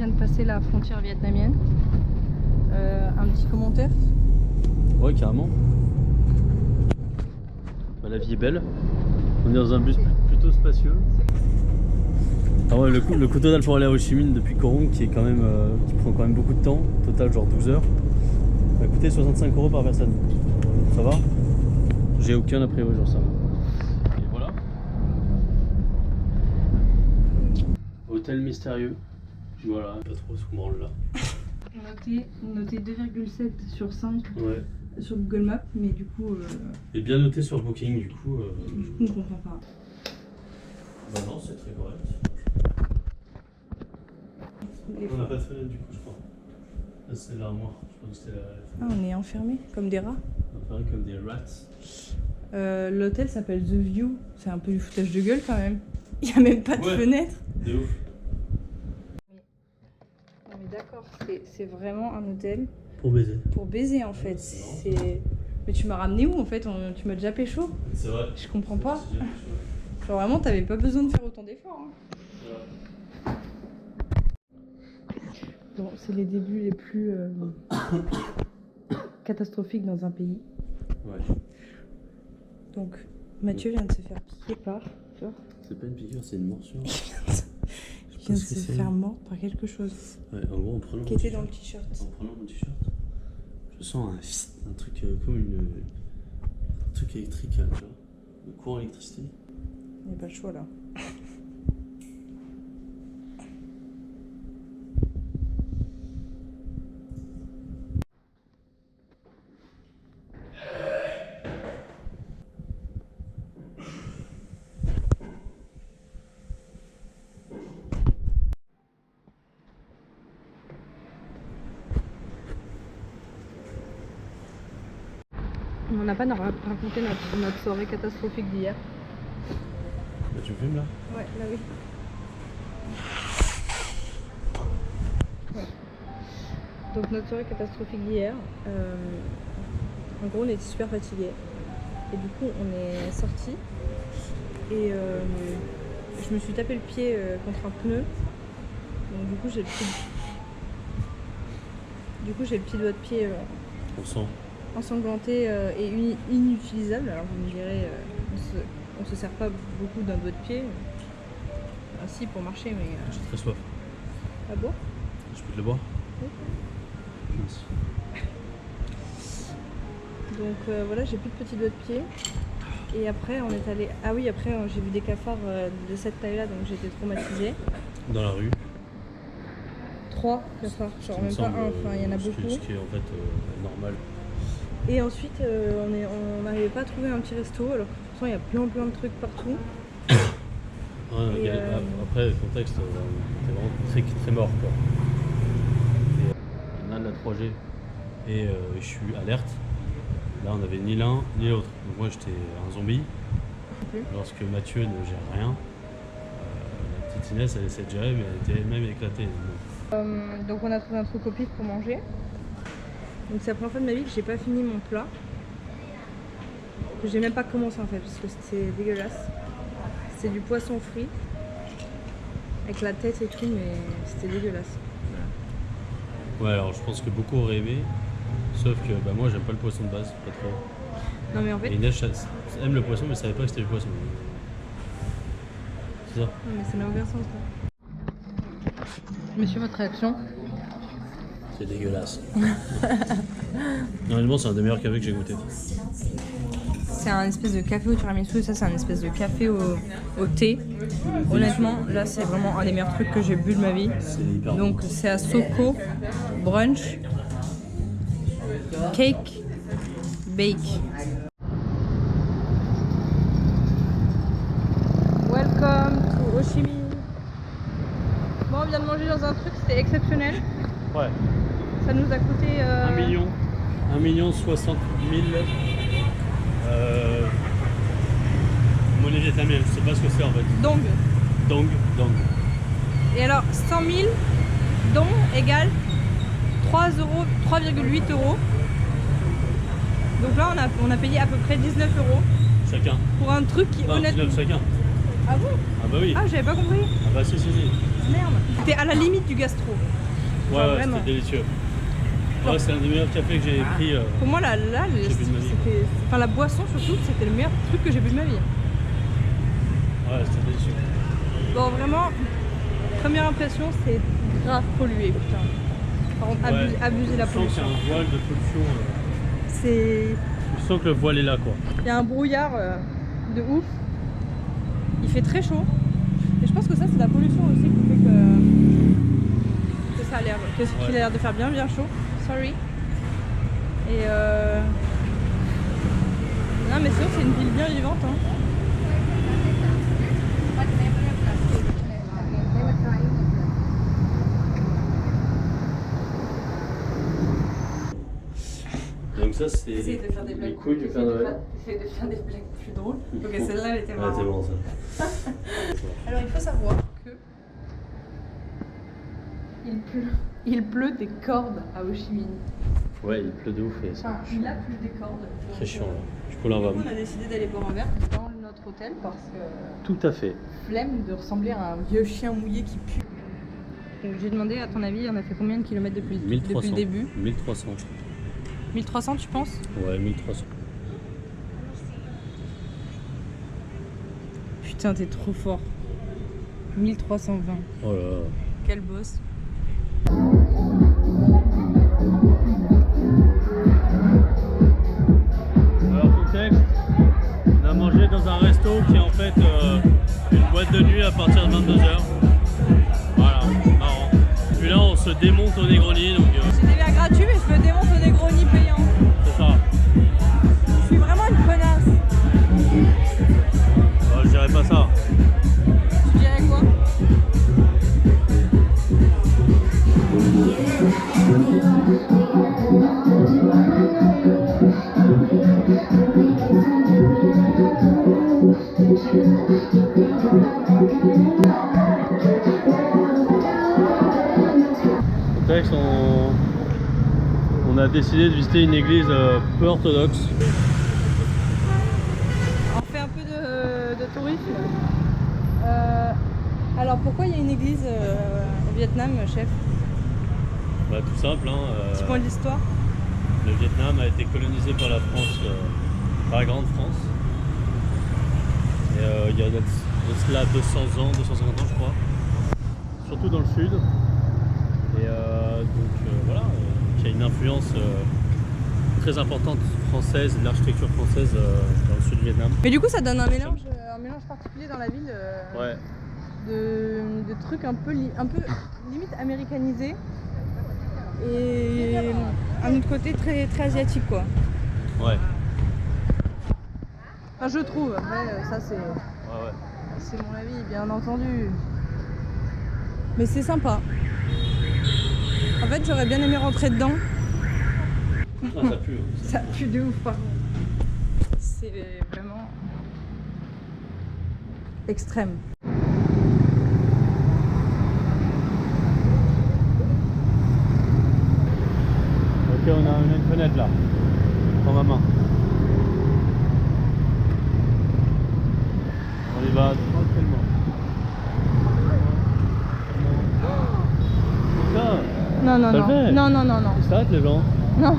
vient de passer la frontière vietnamienne. Un petit commentaire? Ouais, carrément. Bah, la vie est belle. On est dans un bus plutôt spacieux. Ah ouais, le coût total pour aller à Ho Chi Minh depuis Korong qui est quand même qui prend quand même beaucoup de temps, total genre 12 heures, va coûter 65 € par personne. Ça va? J'ai aucun a priori genre ça. Et voilà. Hôtel mystérieux. Voilà, pas trop ce qu'on branle là. Noté 2,7 sur 5 Ouais. sur Google Maps, mais du coup... Et bien noté sur Booking du coup. on comprend pas. Bah non, c'est très correct. On n'a pas de fenêtre du coup, je crois. Là, c'est l'armoire. Je crois que c'était la. Ah, on est enfermés comme des rats. Pareil comme des rats. L'hôtel s'appelle The View. C'est un peu du foutage de gueule quand même. Il n'y a même pas de fenêtre. De ouf. Non mais d'accord, c'est vraiment un hôtel Pour baiser. pour baiser en fait. Mais tu m'as ramené où en fait? Tu m'as déjà pécho? C'est vrai. Je comprends pas. Genre vraiment, t'avais pas besoin de faire autant d'efforts. Hein. Bon, c'est les débuts les plus catastrophiques dans un pays. Ouais. Donc, Mathieu vient de se faire piquer par... C'est pas une piqûre, c'est une morsure. Il vient de se faire mordre par quelque chose. Ouais, en gros, en prenant qui était dans le t-shirt. En prenant mon t-shirt, je sens un truc comme un truc électrique, tu vois. Le courant d'électricité. Il n'y a pas le choix là. On n'a pas raconté notre soirée catastrophique d'hier. Bah, tu me filmes là? Ouais, là oui. Ouais. Donc notre soirée catastrophique d'hier, en gros on était super fatigués. Et du coup on est sortis et je me suis tapé le pied contre un pneu. Donc du coup j'ai le petit doigt de pied On sent. ensanglanté et inutilisable. Alors vous me direz, on se sert pas beaucoup d'un doigt de pied. Si pour marcher, mais... J'ai très soif. Ah bon? Je peux te le boire? Oui. Merci. Donc voilà, j'ai plus de petits doigts de pied. Et après on est allé... Ah oui, après j'ai vu des cafards de cette taille-là, donc j'étais traumatisée. Dans la rue. 3 cafards, genre même pas un, enfin il y en a beaucoup. Ce qui est en fait normal. Et ensuite on n'arrivait pas à trouver un petit resto, alors que pourtant il y a plein de trucs partout. Ouais, après, le contexte, t'es vraiment très, très mort quoi. Et, là, de la 3G et je suis alerte. Là, on n'avait ni l'un ni l'autre. Donc, moi, j'étais un zombie. Lorsque Mathieu ne gère rien, la petite Inès, elle essaie de gérer, mais elle était elle-même éclatée. Donc on a trouvé un truc au pif pour manger. Donc c'est la première fois de ma vie que j'ai pas fini mon plat. Que j'ai même pas commencé en fait, parce que c'était dégueulasse. C'est du poisson frit avec la tête et tout, mais c'était dégueulasse. Ouais, alors je pense que beaucoup auraient aimé, sauf que bah, moi j'aime pas le poisson de base, pas trop. Non mais en fait... Et Inès aime le poisson, mais savait pas que c'était du poisson. C'est ça? Non mais ça n'a aucun sens là. Monsieur, votre réaction? C'est dégueulasse. Honnêtement, c'est un des meilleurs cafés que j'ai goûté. C'est un espèce de café au tiramisu et ça c'est un espèce de café au thé. Honnêtement, là c'est vraiment un des meilleurs trucs que j'ai bu de ma vie. Donc c'est à Soko, brunch, cake, bake. Welcome to Ho Chi Minh. Bon, on vient de manger dans un truc, c'était exceptionnel. Ouais. Ça nous a coûté... 1 million 60 000 monnaie vietnamienne, je sais pas ce que c'est en fait. Dong. Dong. Et alors 100 000 dong égale 3,8 €. Donc là on a payé à peu près 19 € Chacun. pour un truc qui Non, honnêtement... 19 chacun. Ah bon? Ah bah oui. Ah j'avais pas compris. Ah bah si. Merde. c'était à la limite du gastro. Ouais, Genre, ouais, vraiment. c'était délicieux. Genre- Ouais, c'est un des meilleurs cafés que j'ai pris. Pour moi, là, J'ai bu de ma vie, c'était... Enfin, la boisson, surtout, c'était le meilleur truc que j'ai bu de ma vie. Ouais, c'était délicieux. Bon, vraiment, première impression, c'est grave pollué, putain. Par contre, abuser la Je sens qu'il y pollution. a un voile de pollution. C'est... Je sens que le voile est là, quoi. Il y a un brouillard de ouf. Il fait très chaud. Et je pense que ça, c'est la pollution aussi qui fait que ça a l'air... qu'il a l'air de faire bien chaud. Sorry. Et non, mais sinon, c'est une ville bien vivante, hein. Donc ça, c'est Essaye de faire des les blagues. couilles du Père Noël. Essaye de faire des blagues plus drôles. Ok, celle-là, elle était Ouais, marrante. c'est bon, ça. Alors, il faut savoir que il pleut des cordes à Ho Chi Minh. Ouais, il pleut de ouf. Et Enfin, il a plu des cordes. très chiant, là. Du coup, là, on va... On a décidé d'aller boire un verre dans notre hôtel parce que Tout à fait. flemme de ressembler à un vieux chien mouillé qui pue. Donc j'ai demandé, à ton avis, on a fait combien de kilomètres depuis le 1300. début? 1300. 1300, tu penses? Ouais, 1300. Putain, t'es trop fort. 1320. Oh là là. Quel boss. Alors, contexte, on a mangé dans un resto qui est en fait une boîte de nuit à partir de 22h. Voilà, marrant. Puis là, on se démonte au Negroni, donc J'ai des verres gratuits, mais je me démonte au Negroni payant. c'est ça. Je suis vraiment une connasse. Je dirais pas ça. Tu dirais quoi? Contexte, on a décidé de visiter une église peu orthodoxe. On fait un peu de tourisme. Alors pourquoi il y a une église au Vietnam, chef? Bah, tout simple, hein, Petit point de l'histoire. le Vietnam a été colonisé par la France, par la Grande France. Et il y a de cela 200 ans, 250 ans je crois. Surtout dans le sud. Et voilà, il y a une influence très importante française, de l'architecture française dans le sud du Vietnam. Mais du coup ça donne un mélange particulier dans la ville. Ouais. De trucs un peu limite américanisés et un autre côté très, très asiatique quoi. Ouais. Enfin je trouve, après ça c'est mon avis bien entendu. Mais c'est sympa. En fait j'aurais bien aimé rentrer dedans. Ah, ça pue. Ça pue de ouf par contre. C'est vraiment extrême. Ok, on a une fenêtre là. Prends ma main. On y va tranquillement. C'est ça. Non, non, Ça le non. fait. Non, non, non, non. Ils s'arrêtent les gens. Non.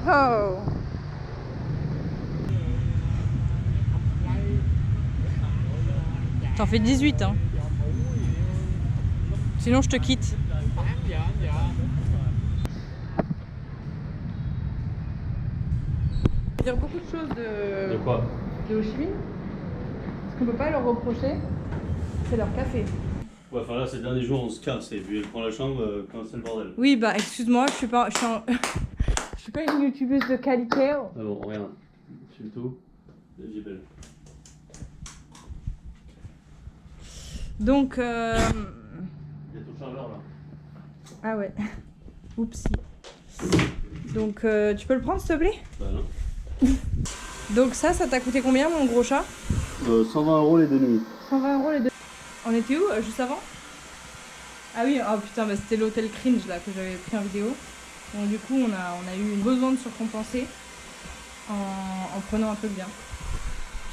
Oh. T'en fais 18, hein. Sinon, je te quitte. Je veux dire beaucoup de choses De quoi? de Ho Chi Minh. Ce qu'on peut pas leur reprocher, c'est leur café. Ouais, enfin là, ces derniers jours, on se casse et puis elle prend la chambre quand c'est le bordel. Oui, bah excuse-moi, je suis pas une youtubeuse de qualité. Ah bon, regarde. Filme tout. La vie est belle. Donc, Il y a ton chargeur là. ah ouais. Oupsie. Donc, tu peux le prendre s'il te plaît? Bah non. Donc ça t'a coûté combien mon gros chat? 120 € les deux nuits. 120 € les deux. On était où juste avant? Ah oui, oh putain, bah, c'était l'hôtel Cringe là que j'avais pris en vidéo. Donc du coup on a eu besoin de se récompenser en prenant un truc bien.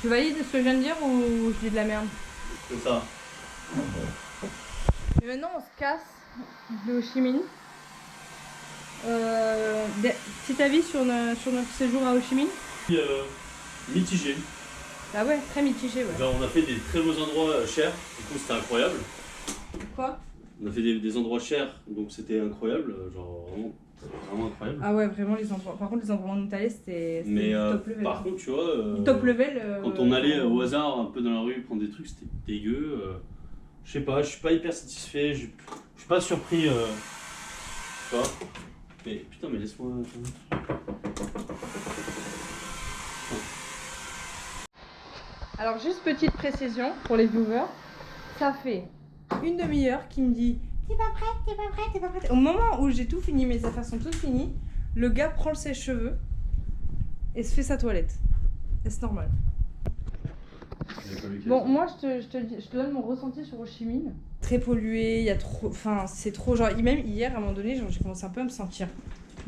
Tu valides ce que je viens de dire ou je dis de la merde? C'est ça. Et maintenant on se casse de Ho Chi Minh. Petit avis sur notre séjour à Ho Chi Minh? Mitigé. Ah ouais, très mitigé, ouais. Genre, on a fait des très beaux endroits chers, du coup c'était incroyable. Quoi? On a fait des endroits chers, donc c'était incroyable, genre vraiment incroyable. Ah ouais, vraiment les endroits. Par contre, les endroits où on est allé, c'était Mais du top level. par contre, tu vois, Du top level. quand on allait au hasard un peu dans la rue prendre des trucs, c'était dégueu. Je sais pas, je suis pas hyper satisfait, je suis pas surpris. Je sais pas. Mais putain, mais laisse-moi. Alors, juste petite précision pour les viewers, ça fait une demi-heure qu'il me dit t'es pas prête, t'es pas prête, t'es pas prête. Au moment où j'ai tout fini, mes affaires sont toutes finies, le gars prend le sèche-cheveux et se fait sa toilette. Est-ce normal? Bon, moi je te donne mon ressenti sur Ho Chi Minh. Très pollué, il y a trop. Enfin, c'est trop. Genre, même hier, à un moment donné, j'ai commencé un peu à me sentir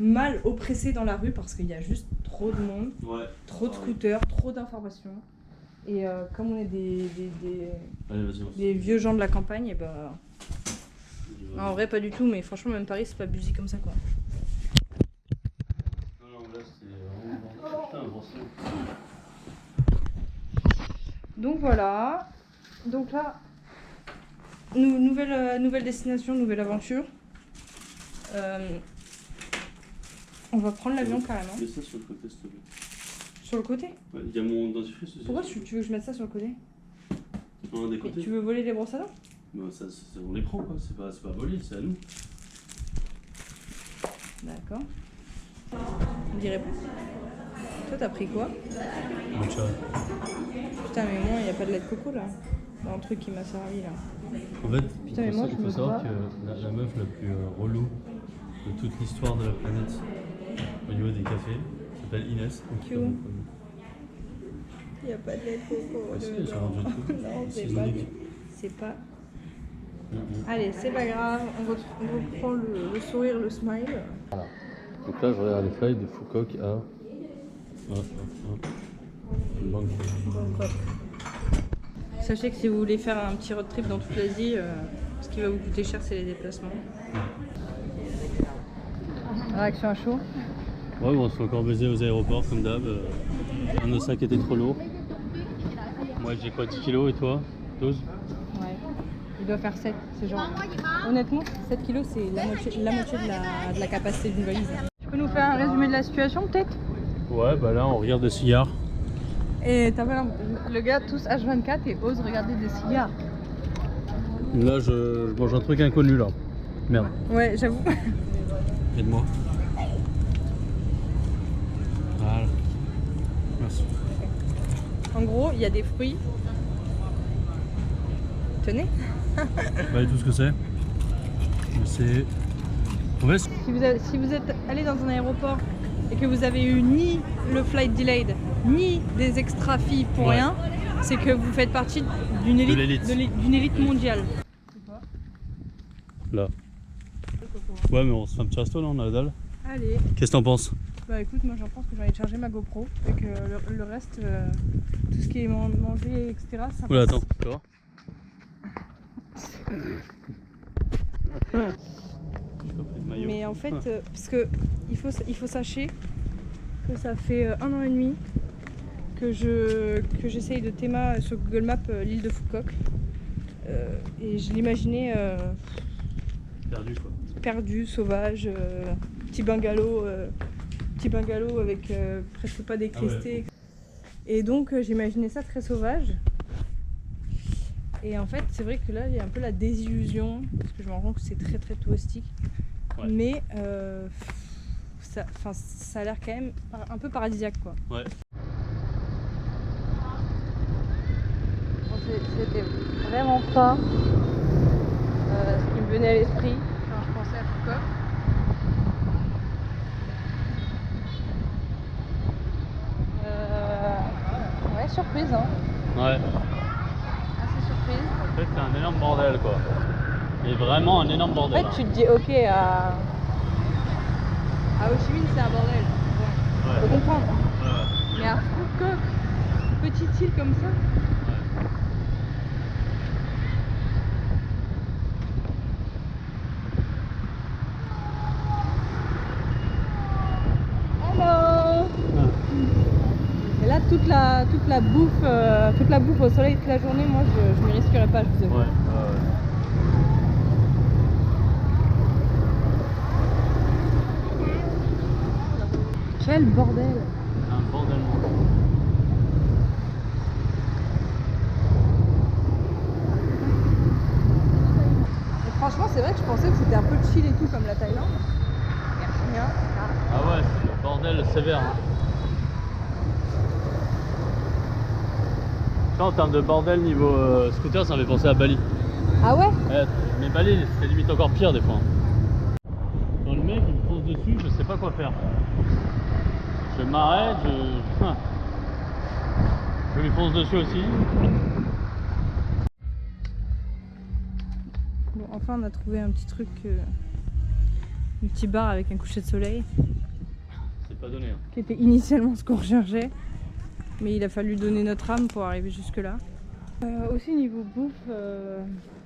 mal oppressée dans la rue parce qu'il y a juste trop de monde, trop de scooters, trop d'informations. Et comme on est des vieux gens de la campagne, et bah. En vrai, pas du tout, mais franchement, même Paris, c'est pas busy comme ça, quoi. Non, là, c'est vraiment. Putain, bon sang. Donc voilà. Donc là, nouvelle destination, nouvelle aventure. On va prendre l'avion carrément. Mets ça sur le côté, s'il te plaît. Sur le côté? Ouais, il y a mon dentifrice aussi. Pourquoi tu veux que je mette ça sur le côté? Un des côtés. Mais tu veux voler les brosses à dents? Bah, on les prend, quoi. C'est pas volé, c'est à nous. D'accord. On dirait pas. Toi, t'as pris quoi? Matcha. Putain, mais moi, il n'y a pas de lait de coco là. Dans le truc qui m'a servi là. En fait, putain, mais moi, il faut savoir que la meuf la plus relou de toute l'histoire de la planète au niveau des cafés s'appelle Inès. Il n'y a pas de lait de coco. Ah, si, elle s'est rendue tout. Non, c'est pas. Allez, c'est pas grave, on reprend le sourire, le smile. Voilà. Donc là, je regarde les flights de Phuket à Bangkok. Sachez que si vous voulez faire un petit road trip dans toute l'Asie, ce qui va vous coûter cher, c'est les déplacements. Réaction à chaud? Ouais, bon, on se fait encore baiser aux aéroports comme d'hab. Un de nos sacs était trop lourd. Moi, j'ai quoi, 10 kilos et toi 12? Ouais. Il doit faire 7, c'est genre. Honnêtement, 7 kilos, c'est la moitié de la capacité d'une valise. Tu peux nous faire un résumé de la situation peut-être? Ouais, bah là on regarde des cigares. Et t'as pas le gars tous H24 et ose regarder des cigares. Là je mange un truc inconnu là. Merde. Ouais, j'avoue. Aide-moi. Voilà. Merci. En gros, il y a des fruits. Tenez. Vous voyez tout ce que c'est? C'est... En fait, si vous êtes allé dans un aéroport et que vous avez eu ni le flight delayed, ni des extra filles pour rien, c'est que vous faites partie d'une élite mondiale. Là. Ouais, mais on se fait un petit resto là, on a la dalle. Allez. Qu'est-ce que t'en penses? Bah écoute, moi j'en pense que j'ai envie de charger ma GoPro et que le reste, tout ce qui est manger, etc. Ça Oula, attends, tu vois? Mais en fait, parce que il faut sachez que ça fait 1 an et demi que j'essaye de théma sur Google Maps l'île de Phuket et je l'imaginais perdu quoi. Perdu, sauvage, petit bungalow avec presque pas d'électricité. Ah ouais. Et donc j'imaginais ça très sauvage. Et en fait, c'est vrai que là, il y a un peu la désillusion, parce que je me rends compte que c'est très très touristique. Ouais. Mais ça a l'air quand même un peu paradisiaque, quoi. Ouais. Bon, c'était vraiment pas ce qui me venait à l'esprit quand je pensais à Phuket. Ouais, surprise, hein. Ouais. En fait, c'est un énorme bordel quoi. Et vraiment un énorme bordel. En fait, tu te dis, ok, à Ho Chi Minh, c'est un bordel. Bon, ouais. Faut comprendre. Ouais. Mais à Phuket, petite île comme ça. Hello. Et là toute la bouffe au soleil toute la journée, moi je m'y risquerais pas, je vous avoue. Ouais. Quel bordel! Un bordel. Et franchement, c'est vrai que je pensais que c'était un peu chill et tout comme la Thaïlande. Rien. Ah ouais, c'est le bordel sévère. Ça, en termes de bordel niveau scooter, ça m'a fait penser à Bali. Ah ouais? Mais Bali, c'était limite encore pire des fois. Quand le mec il me fonce dessus, je sais pas quoi faire. Je m'arrête, je lui fonce dessus aussi. Bon, enfin, on a trouvé un petit truc, un petit bar avec un coucher de soleil. C'est pas donné. Hein. Qui était initialement ce qu'on recherchait. Mais il a fallu donner notre âme pour arriver jusque là. Aussi niveau bouffe,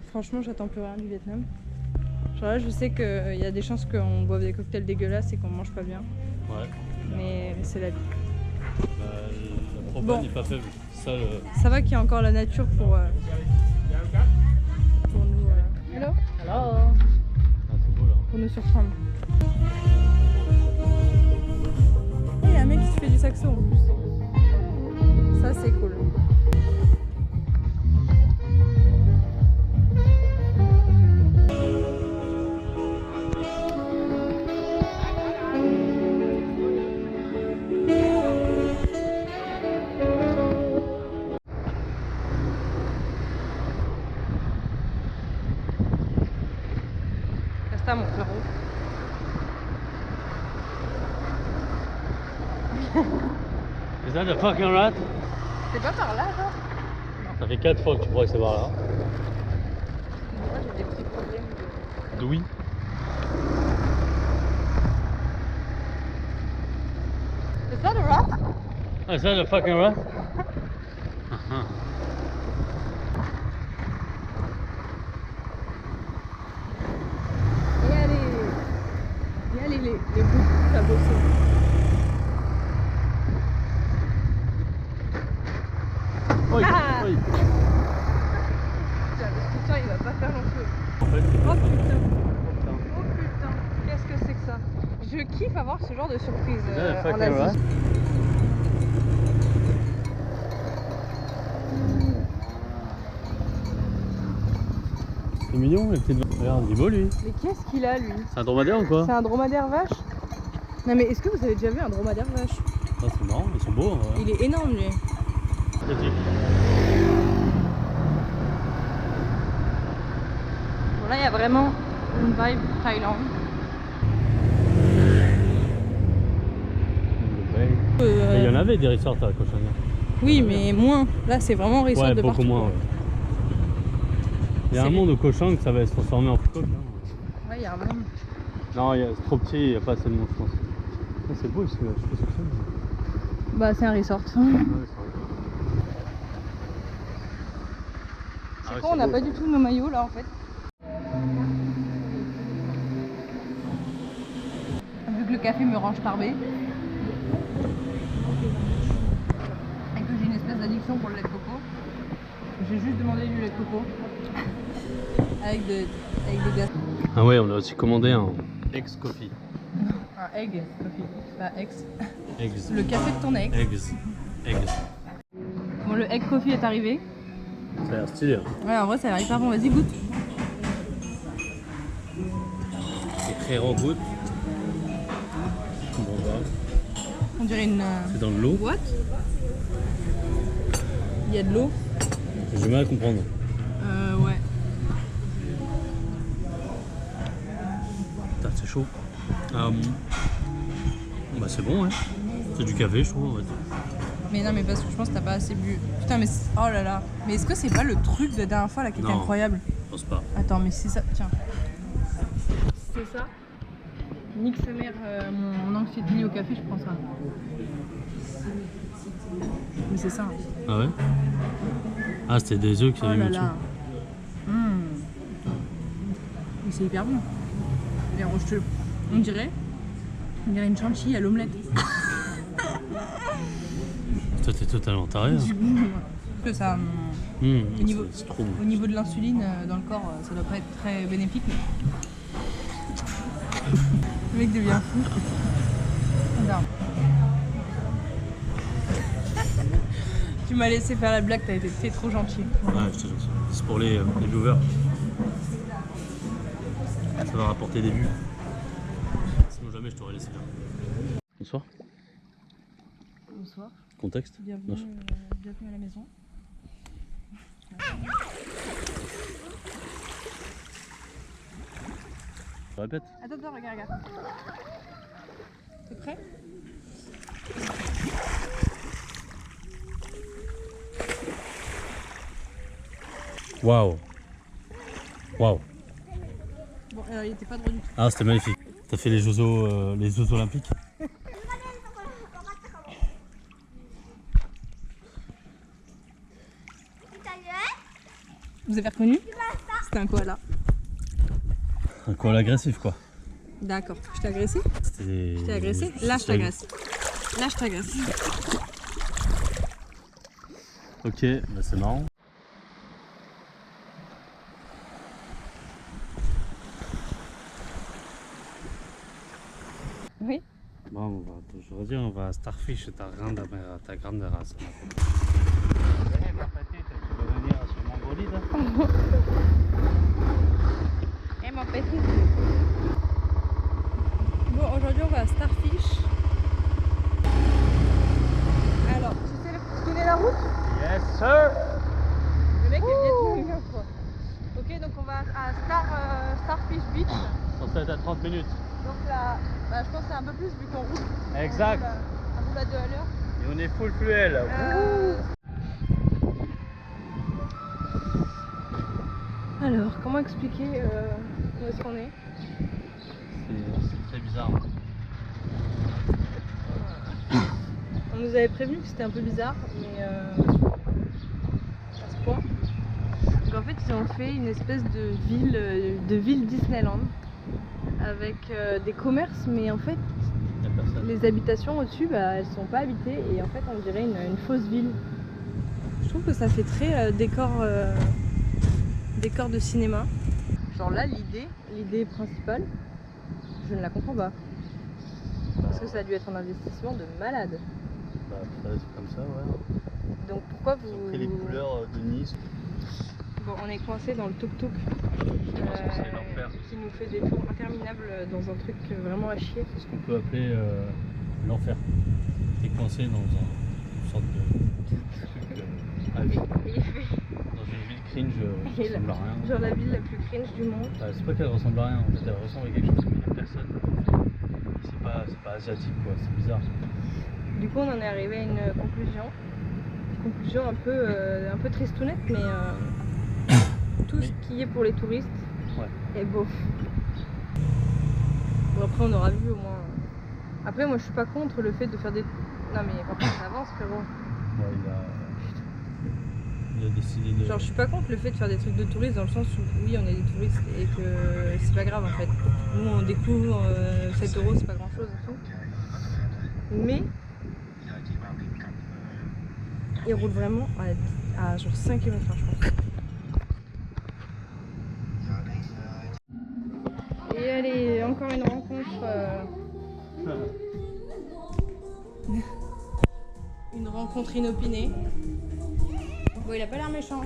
franchement j'attends plus rien du Vietnam. Genre là je sais qu'il y a des chances qu'on boive des cocktails dégueulasses et qu'on mange pas bien. Ouais. Mais c'est la vie. Bah, la propane n'est pas faible. Ça va qu'il y a encore la nature pour nous. Hello. Hello. Ah, c'est beau là. Pour nous surprendre. Et il y a un mec qui se fait du saxo en plus. Ça c'est cool. Reste mon frérot. Is that a fucking rat? C'est pas par là, genre? Ça fait 4 fois que tu crois que c'est par là. Moi j'ai des petits problèmes de... D'ouïe. Is that a rat? Ah, is that a fucking rat? Et allez les bouts à bosser. Oui, Ah oui. Putain, le scooter il va pas faire long feu. En fait, c'est Oh pas putain. ça. Oh putain, qu'est-ce que c'est que ça? Je kiffe avoir ce genre de surprise en fucking rat. Asie. C'est mignon, les petites. Regarde, il est beau lui. Mais qu'est-ce qu'il a lui? C'est un dromadaire ou quoi? C'est un dromadaire vache? Non mais est-ce que vous avez déjà vu un dromadaire vache? Ah, c'est marrant, ils sont beaux. Ouais. Il est énorme lui. Bon là il y a vraiment une vibe Thaïlande. Mais il y en avait des resorts à Cochonnet. Oui mais moins. Là c'est vraiment resort Ouais, de beaucoup partout. moins. Ouais. Il y a un monde au cochon que ça va se transformer en coq. Ouais, il y a un monde. Non, c'est trop petit, il n'y a pas assez de monde, je pense. Ah, c'est beau ici, là. Je sais pas ce que c'est. Mais... Bah c'est un resort. Ouais, c'est vrai. C'est quoi, on n'a pas du tout nos maillots là en fait. Vu que le café me range tarbé. Et que j'ai une espèce d'addiction pour le lait de coco. J'ai juste demandé du lait de coco. avec des gâteaux. Ah ouais, on a aussi commandé un eggs coffee. Un egg coffee, pas ex. Eggs. Le café de ton ex. Eggs. Bon, le egg coffee est arrivé. Ça a l'air stylé. Hein. Ouais, en vrai, ça a l'air hyper bon. Vas-y, goûte. C'est très goutte. Bon, bah. On dirait une. C'est dans de l'eau. What? Il y a de l'eau. J'ai du mal à comprendre. Ouais. Putain, c'est chaud. Bah, c'est bon, ouais. C'est du café, je trouve, en fait. Mais non, mais parce que je pense que t'as pas assez bu. Putain, mais oh là là. Mais est-ce que c'est pas le truc de la dernière fois là qui était Non. incroyable? Je pense pas. Attends, mais c'est ça. Tiens. C'est ça. Nique sa mère, mon anxiété liée au café, je prends ça. Mais c'est ça. Ah ouais? Ah, c'était des œufs que Oh j'avais mis là au-dessus. là. Mais c'est hyper bon. D'ailleurs, on dirait une chantilly à l'omelette. Toi, t'es totalement taré. Hein. Que ça, au niveau- c'est trop bon. au niveau de l'insuline dans le corps, ça doit pas être très bénéfique. Mais... Le mec devient fou. Non. Tu m'as laissé faire la blague, t'es trop gentil. Ouais, je te jure. C'est pour les viewers. Ça va rapporter des vues. Sinon jamais je t'aurais laissé faire. Bonsoir. Bonsoir, Contexte? bienvenue, Non, bienvenue à la maison. je répète. Attends, regarde. T'es prêt? Waouh. Waouh. Bon, il était pas droit du tout. Ah, c'était magnifique. T'as fait les Jeux Olympiques? Vous avez reconnu? C'était un koala. Un koala agressif quoi. D'accord. Je t'ai agressé? Je t'ai agressé? Là, je t'agresse. Là, je t'agresse. Ok, bah c'est marrant. Oui? Bon, aujourd'hui on va à Starfish, ta grande race. Venez, ma petite, tu veux venir sur mon bolide? Et mon petit. Bon, aujourd'hui on va à Starfish. Alors, tu connais la route? Yes sir! Le mec est vietnamien quoi. Ok, donc on va à Starfish Beach. Censé être à 30 minutes. Donc là, bah, je pense que c'est un peu plus vu qu'on roule. Exact. On roule à 2 à l'heure. Et on est full fluel. Alors, comment expliquer où est-ce qu'on est? C'est très bizarre. On nous avait prévenu que c'était un peu bizarre, mais à ce point. Donc en fait, ils ont fait une espèce de ville Disneyland avec des commerces, mais en fait, Il n'y a personne. les habitations au-dessus, bah, elles sont pas habitées et en fait, on dirait une fausse ville. Je trouve que ça fait très décor de cinéma. Genre là, l'idée principale, je ne la comprends pas. Parce que ça a dû être un investissement de malade. Bah, après, c'est comme ça, ouais. Donc pourquoi Ils ont vous... pris les couleurs de Nice. Bon, on est coincé dans le tuk-tuk c'est l'enfer. qui nous fait des tours interminables dans un truc vraiment à chier. C'est ce qu'on peut appeler l'enfer. T'es coincé dans une sorte de truc à vie. Et il fait Dans une ville cringe qui ressemble à rien. genre la ville la plus cringe du monde. Bah, c'est pas qu'elle ressemble à rien, en fait elle ressemble à quelque chose mais il n'y a personne. C'est pas asiatique quoi, c'est bizarre. Du coup, on en est arrivé à une conclusion. Conclusion un peu tristounette, mais tout ce qui est pour les touristes est bof. Bon, après, on aura vu au moins. Après, moi, je suis pas contre le fait de faire des. Non, mais par contre, ça avance, frérot. Ouais, il a décidé de. Genre, je suis pas contre le fait de faire des trucs de touristes dans le sens où, oui, on est des touristes et que c'est pas grave en fait. Nous, on découvre 7 €, c'est pas grand chose et tout. Mais il roule vraiment à genre 5 km/h, je pense. Et allez, encore une rencontre. Une rencontre inopinée. Bon, il a pas l'air méchant.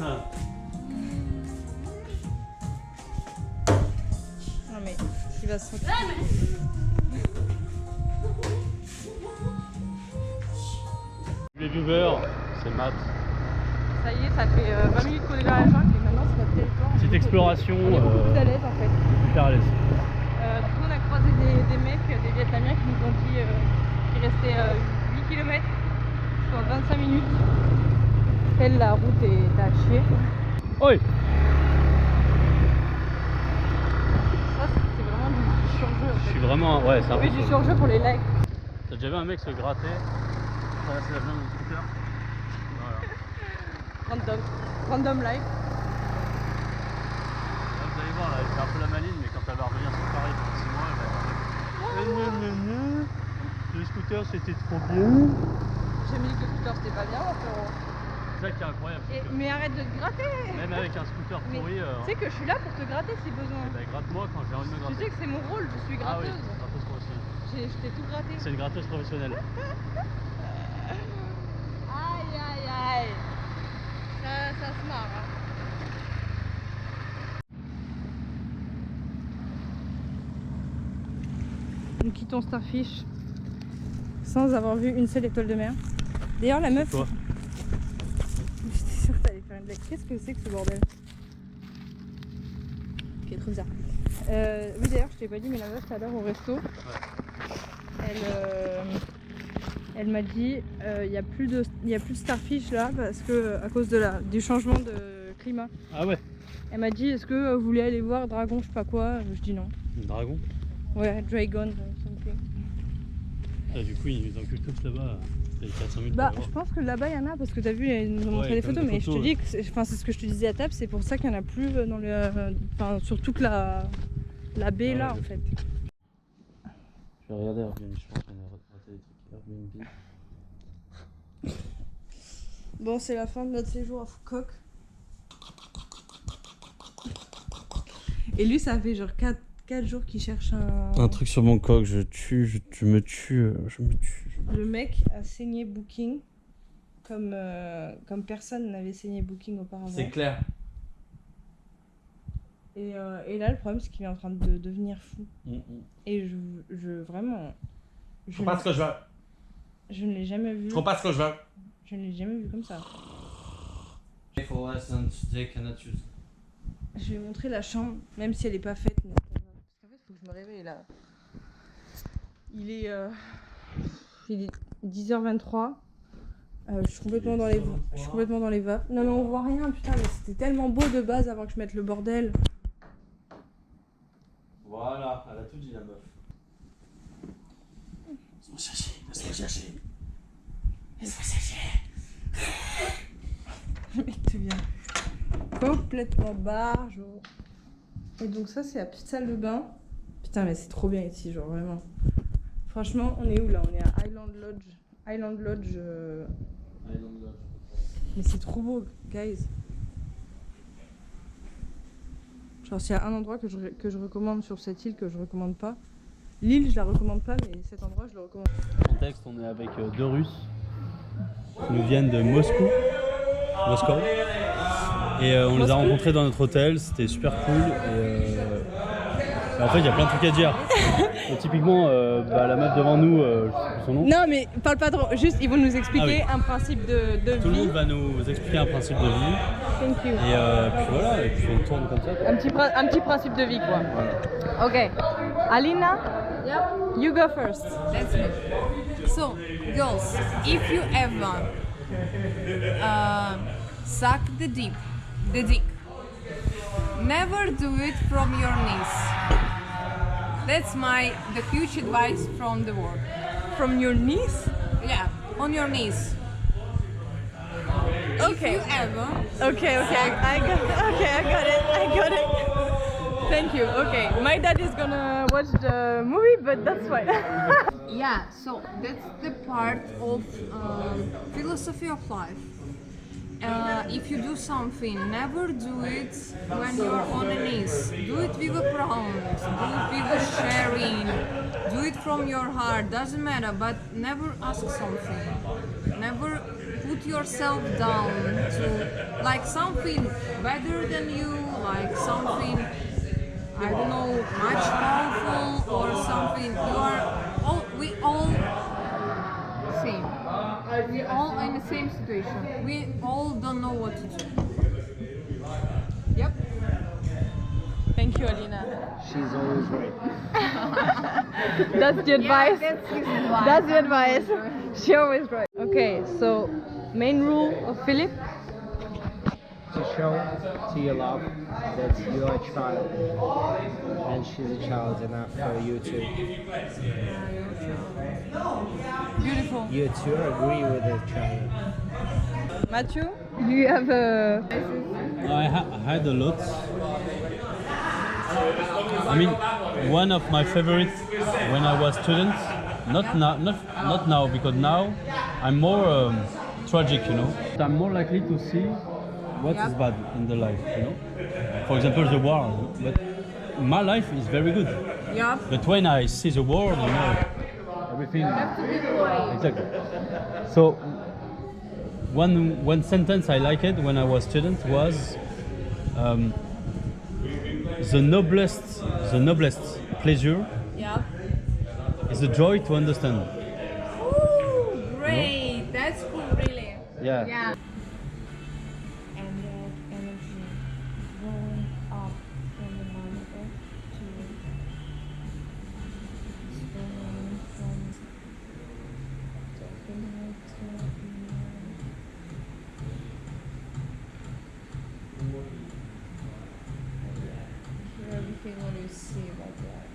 Non. Non mais il va se retirer. Les viewers, c'est Matt. Ça y est, ça fait 20 minutes qu'on est dans la jungle et maintenant c'est notre territoire. Petite exploration. On est beaucoup plus à l'aise en fait. Hyper à l'aise. Du coup, on a croisé des mecs, des Vietnamiens qui nous ont dit qu'il restait 8 km, soit 25 minutes. Elle, la route est à chier. Oi! Ça, c'est vraiment du surjeu en Je fait. suis vraiment. Ouais, ça Oui, du surjeu pour les likes. T'as déjà vu un mec se gratter, traverser la plaine en scooter? Voilà. Random life. Là, vous allez voir, là, elle fait un peu la maline, mais quand elle va revenir sur Paris dans 6 mois, elle va être le scooter c'était trop bien. J'ai mis que le scooter c'était pas bien, mon frérot. C'est ça qui est incroyable. Mais arrête de te gratter. Même avec un scooter pourri. Tu sais que je suis là pour te gratter si besoin. Bah, gratte-moi quand j'ai envie de me gratter. Tu sais que c'est mon rôle, je suis gratteuse. Ah oui, gratteuse professionnelle. Je t'ai tout gratté. C'est une gratteuse professionnelle. Aïe aïe aïe. Ça se marre. Hein. Nous quittons Starfish sans avoir vu une seule étoile de mer. D'ailleurs la meuf... Quoi? J'étais sûre que t'allais faire une blague. Qu'est-ce que c'est que ce bordel? Ok, trop bizarre. Oui d'ailleurs je t'ai pas dit, mais la meuf tout à l'heure au resto, elle m'a dit il y a plus de Starfish là parce que à cause de du changement de climat. Ah ouais. Elle m'a dit est-ce que vous voulez aller voir Dragon je sais pas quoi. Je dis non. Dragon? Ouais, Dragon something. Ah, du coup ils ont quelque chose là-bas. Il y a 400 000 Bah, je pense que là-bas il y en a parce que t'as vu, ils nous ont montré des photos, mais je te dis que c'est ce que je te disais à table, c'est pour ça qu'il n'y en a plus dans le. Enfin, sur toute la baie là en fait. Je vais regarder Airbnb, je pense qu'on a raté des trucs. Airbnb. Bon, c'est la fin de notre séjour à Foucault. Et lui, ça fait genre 4 jours qu'il cherche un truc sur mon coq, je me tue. Le mec a saigné Booking comme personne n'avait saigné Booking auparavant. C'est clair. Et là, le problème, c'est qu'il est en train de devenir fou. Et vraiment... Je comprends pas ce que je veux. Je ne l'ai jamais vu. Je comprends pas ce que je veux. Je ne l'ai jamais vu comme ça. For lessons, they cannot use. Je vais montrer la chambre, même si elle n'est pas faite. Parce qu'en fait, il faut que je me réveille là. Il est 10h23. Je suis complètement dans les vapes. Non, on voit rien, putain, mais c'était tellement beau de base avant que je mette le bordel. Voilà, elle a tout dit la meuf. Laisse-moi chercher. Le mec devient complètement barge. Et donc ça, c'est la petite salle de bain. Putain, mais c'est trop bien ici, genre vraiment. Franchement, on est où là? On est à Island Lodge. Mais c'est trop beau, guys. Genre, s'il y a un endroit que je recommande sur cette île que je recommande pas. L'île, je la recommande pas, mais cet endroit, je le recommande. Contexte, on est avec 2 Russes qui nous viennent de Moscou. Et on les a rencontrés dans notre hôtel, c'était super cool. Et en fait, il y a plein de trucs à dire. Typiquement, la meuf devant nous, je sais plus son nom. Non, mais parle pas trop. Juste, ils vont nous expliquer un principe de vie. Tout le monde va nous expliquer un principe de vie. Thank you. Et puis voilà, et puis on tourne comme ça. Un petit principe de vie, quoi. Voilà. Ok. Alina, you go first. That's me. So, girls, if you ever suck the dick, never do it from your knees. That's the huge advice from the world. From your knees? Yeah, on your knees. Okay. If you ever. Okay, I got it. Thank you. Okay, my dad is gonna watch the movie, but that's fine. Yeah, so that's the part of philosophy of life. If you do something, never do it when you're on the knees. Do it with a promise, do it with a sharing, do it from your heart, doesn't matter, but never ask something. Never put yourself down to like something better than you, like something, I don't know, much powerful or something. We all same. We all in the same situation. We all don't know what to do. Yep. Thank you, Alina. She's always right. That's the advice. Yeah, that's his advice. That's the advice. She always right. Okay, so main rule of Philip. to show to your love that you're a child and she's a child enough for you to Beautiful. you to agree with each other. Matthew, do you have I had a lot. I mean, one of my favorites when I was student. Not now, because now I'm more tragic, you know. I'm more likely to see what is bad in the life, you know. For example, the war. But my life is very good. Yeah. But when I see the war, you know, everything. Exactly. So one sentence I liked when I was student was the noblest pleasure Yeah. is the joy to understand. Ooh, great. That's cool, really. Yeah. Yeah. And that energy going up from the monitor to flowing from the inner to hear everything what you see about that.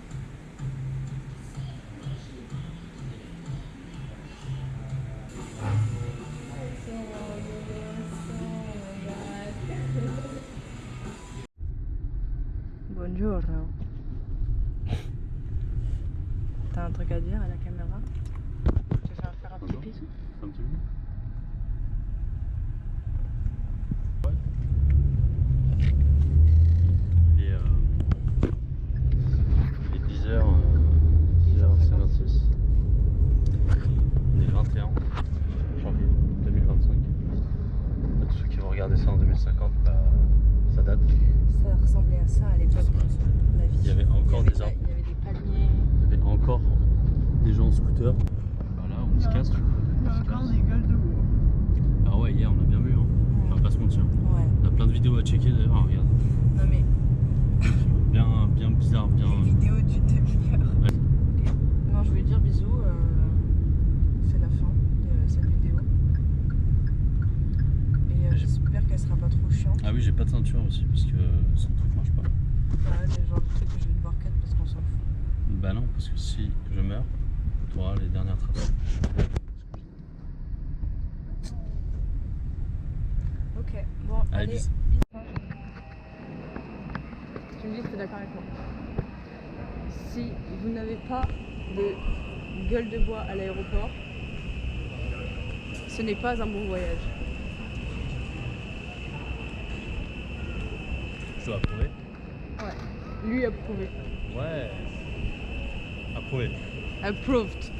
Buongiorno. T'as un truc à dire à la caméra? Tu veux faire un petit bisou? Un petit peu. Il est 10h56. On est le 21 janvier 2025. Tous ceux qui vont regarder ça en 2050, bah, ça date. Ça ressemblait à ça à l'époque de la vie. Il y avait encore des arbres. Il y avait des palmiers. Il y avait encore des gens en scooter. Voilà, on se casse. Il y a encore des gueules de bois. Ah ouais, hier on a bien vu, hein. On va pas se mentir. Ouais. On a plein de vidéos à checker d'ailleurs, hein, regarde. Non mais. Bien bizarre, bien. Une vidéo d'une demi-heure. Ouais. Non, je voulais dire bisous. C'est la fin de cette vidéo. Et j'espère qu'elle sera pas trop chiante. Ah oui, j'ai pas de ceinture aussi parce que son truc marche pas. Voilà, les genres de trucs que je vais devoir cut parce qu'on s'en fout. Bah non, parce que si je meurs, tu auras les dernières traces. Ok, bon, Allez, allez. bis. Tu me dis que tu es d'accord avec moi. Si vous n'avez pas de gueule de bois à l'aéroport, ce n'est pas un bon voyage. Je dois approuver. Ouais, lui approuvé. Ouais. Approuvé. Approved.